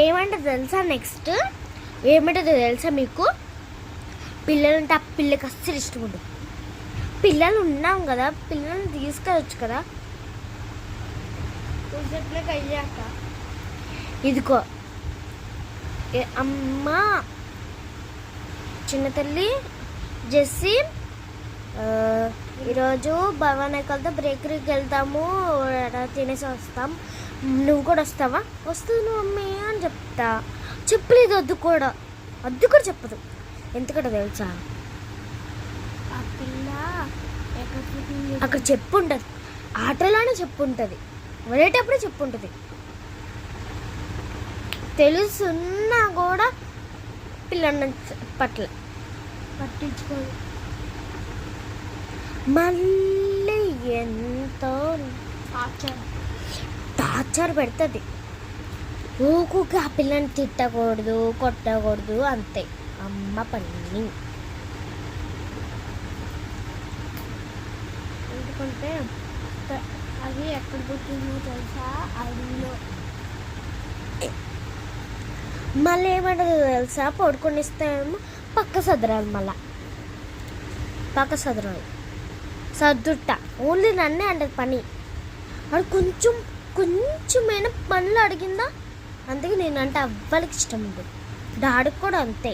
ఏమంటది తెలుసా? నెక్స్ట్ ఏమంటదో తెలుసా మీకు? పిల్లలుంటే ఆ పిల్లకి అస్సలు ఇష్టం ఉండదు. పిల్లలు ఉన్నాం కదా, పిల్లల్ని తీసుకెళ్ళచ్చు కదా. అయ్యాక ఇదిగో అమ్మ, చిన్న తల్లి, జెస్సీ, ఈరోజు భవానీకలతో బేకరీకి వెళ్తాము, తినేసి వస్తాం, నువ్వు కూడా వస్తావా? వస్తుంది నువ్వు మమ్మీ అని చెప్తా. చెప్పలేదు వద్దు కూడా చెప్పదు. ఎందుకంటే తెలుసా, ఆ పిల్ల అక్కడ చెప్పుంటుంది, ఆటలోనే చెప్పుంటుంది, వెళ్ళేటప్పుడే చెప్పుంటుంది. తెలుసున్నా కూడా పిల్లల పట్ల పట్టించుకోదు. మళ్ళీ ఎంతో టార్చర్ పెడుతుంది. ఊకుగా ఆ పిల్లని తిట్టకూడదు, కొట్టకూడదు, అంతే అమ్మ పని. ఎందుకంటే అది ఎక్కడ పుట్టిందో తెలుసా? అడవిలో. మళ్ళీ ఏమంటదో తెలుసా? పడుకొనిస్తేమో పక్క సదరాలు, మళ్ళా పక్క సదరాలు సర్దుట్ట. ఓన్లీ నన్నే అంటది పని. అది కొంచెమైనా పనులు అడిగిందా, అందుకే నేనంటే అవ్వలకి ఇష్టం ఉంటుంది. డాడీకి కూడా అంతే.